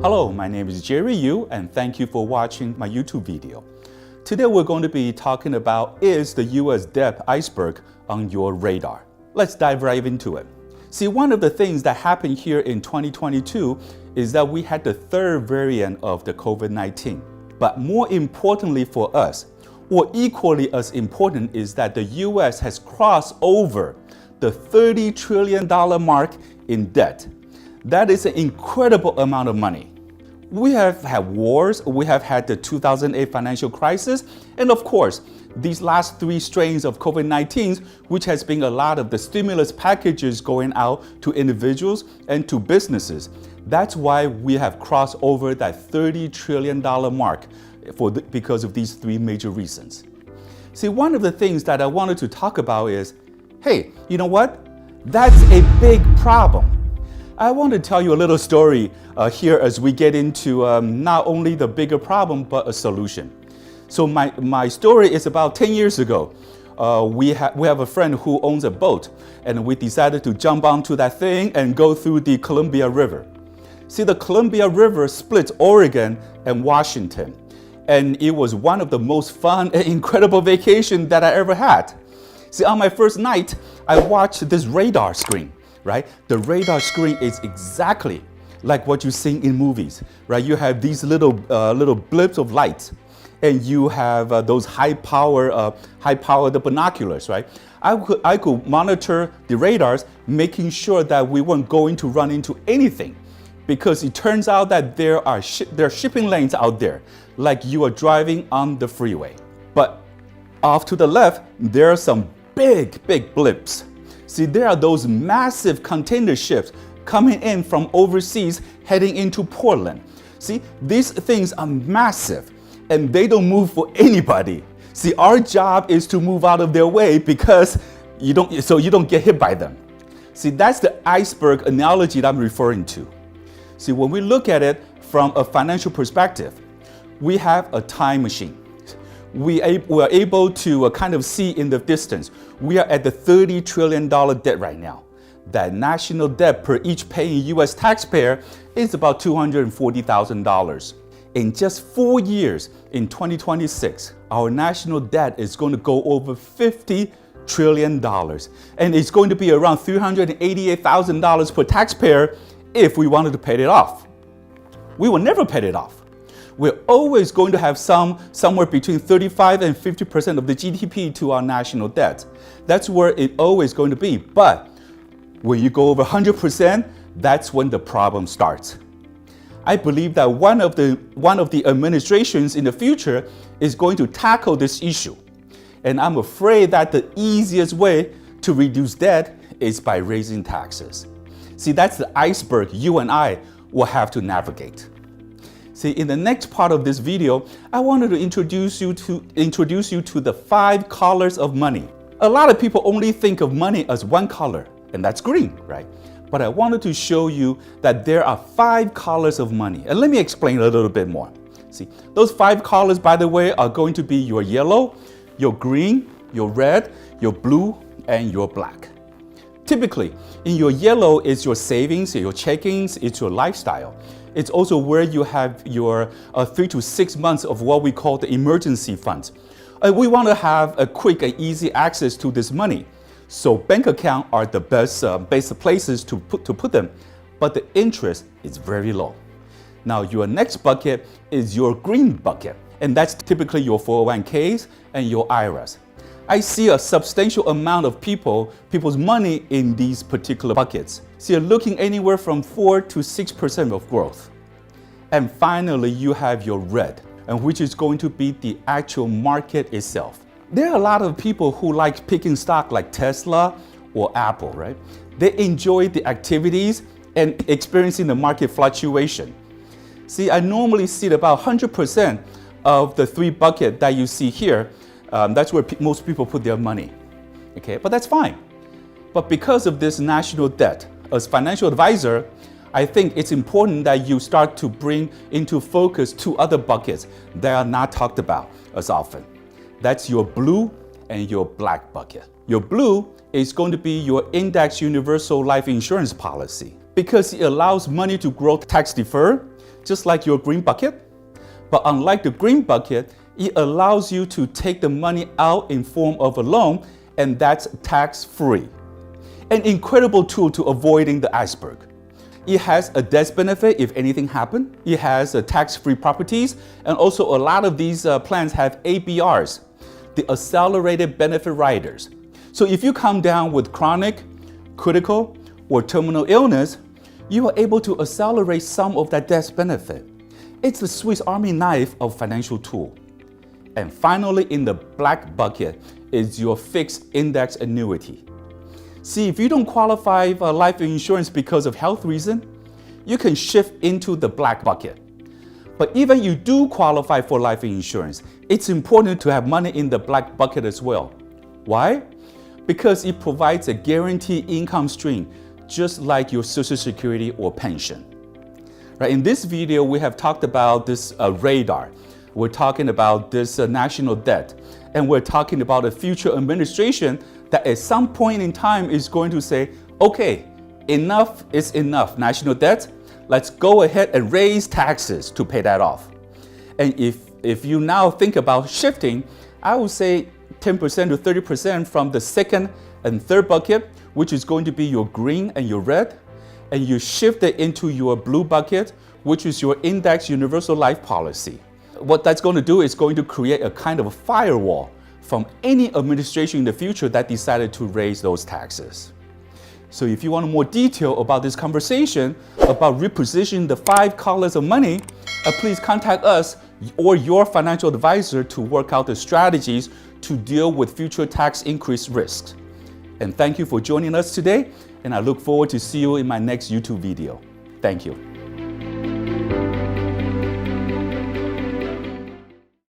Hello, my name is Jerry Yu, and thank you for watching my YouTube video. Today we're going to be talking about, is the US debt iceberg on your radar? Let's dive right into it. See, one of the things that happened here in 2022 is that we had the third variant of the COVID-19. But more importantly for us, or equally as important, is that the US has crossed over the $30 trillion mark in debt. That is an incredible amount of money. We have had wars, we have had the 2008 financial crisis, and of course, these last three strains of COVID-19, which has been a lot of the stimulus packages going out to individuals and to businesses. That's why we have crossed over that $30 trillion mark because of these three major reasons. See, one of the things that I wanted to talk about is, hey, you know what? That's a big problem. I want to tell you a little story here as we get into not only the bigger problem, but a solution. So my story is about 10 years ago. We have a friend who owns a boat, and we decided to jump onto that thing and go through the Columbia River. See, the Columbia River splits Oregon and Washington, and it was one of the most fun and incredible vacations that I ever had. See, on my first night, I watched this radar screen. Right? The radar screen is exactly like what you see in movies, right? You have these little blips of light, and you have those high-powered binoculars, right? I could monitor the radars, making sure that we weren't going to run into anything, because it turns out that there are shipping lanes out there, like you are driving on the freeway. But off to the left, there are some big blips. See, there are those massive container ships coming in from overseas, heading into Portland. See, these things are massive, and they don't move for anybody. See, our job is to move out of their way because you don't get hit by them. See, that's the iceberg analogy that I'm referring to. See, when we look at it from a financial perspective, we have a time machine. We are able to kind of see in the distance. We are at the $30 trillion debt right now. That national debt per each paying US taxpayer is about $240,000. In just 4 years, in 2026, our national debt is going to go over $50 trillion. And it's going to be around $388,000 per taxpayer if we wanted to pay it off. We will never pay it off. We're always going to have somewhere between 35 and 50% of the GDP to our national debt. That's where it's always going to be. But when you go over 100%, that's when the problem starts. I believe that one of the administrations in the future is going to tackle this issue. And I'm afraid that the easiest way to reduce debt is by raising taxes. See, that's the iceberg you and I will have to navigate. See, in the next part of this video, I wanted to introduce you to the 5 colors of money. A lot of people only think of money as one color, and that's green, right? But I wanted to show you that there are 5 colors of money. And let me explain a little bit more. See, those 5 colors, by the way, are going to be your yellow, your green, your red, your blue, and your black. Typically, in your yellow is your savings, your checkings, it's your lifestyle. It's also where you have your 3 to 6 months of what we call the emergency funds. We want to have a quick and easy access to this money. So bank accounts are the best places to put them, but the interest is very low. Now your next bucket is your green bucket, and that's typically your 401ks and your IRAs. I see a substantial amount of people's money in these particular buckets. So you're looking anywhere from 4 to 6% of growth. And finally, you have your red, and which is going to be the actual market itself. There are a lot of people who like picking stock like Tesla or Apple, right? They enjoy the activities and experiencing the market fluctuation. See, I normally see about 100% of the 3 buckets that you see here. That's where most people put their money, okay? But that's fine. But because of this national debt, as financial advisor, I think it's important that you start to bring into focus 2 other buckets that are not talked about as often. That's your blue and your black bucket. Your blue is going to be your index universal life insurance policy because it allows money to grow tax deferred. just like your green bucket. But unlike the green bucket, it allows you to take the money out in form of a loan, and that's tax-free. An incredible tool to avoiding the iceberg. It has a death benefit if anything happened. It has tax-free properties, and also a lot of these plans have ABRs, the accelerated benefit riders. So if you come down with chronic, critical, or terminal illness, you are able to accelerate some of that death benefit. It's the Swiss Army knife of financial tool. And finally, in the black bucket is your fixed index annuity. See, if you don't qualify for life insurance because of health reason, you can shift into the black bucket. But even you do qualify for life insurance, it's important to have money in the black bucket as well. Why? Because it provides a guaranteed income stream, just like your Social Security or pension. Right, in this video, we have talked about this radar. We're talking about this national debt, and we're talking about a future administration that at some point in time is going to say, okay, enough is enough, national debt. Let's go ahead and raise taxes to pay that off. And if you now think about shifting, I would say 10% to 30% from the second and third bucket, which is going to be your green and your red, and you shift it into your blue bucket, which is your index universal life policy. What that's going to do is going to create a kind of a firewall from any administration in the future that decided to raise those taxes. So if you want more detail about this conversation, about repositioning the 5 colors of money, please contact us or your financial advisor to work out the strategies to deal with future tax increase risks. And thank you for joining us today, and I look forward to see you in my next YouTube video. Thank you.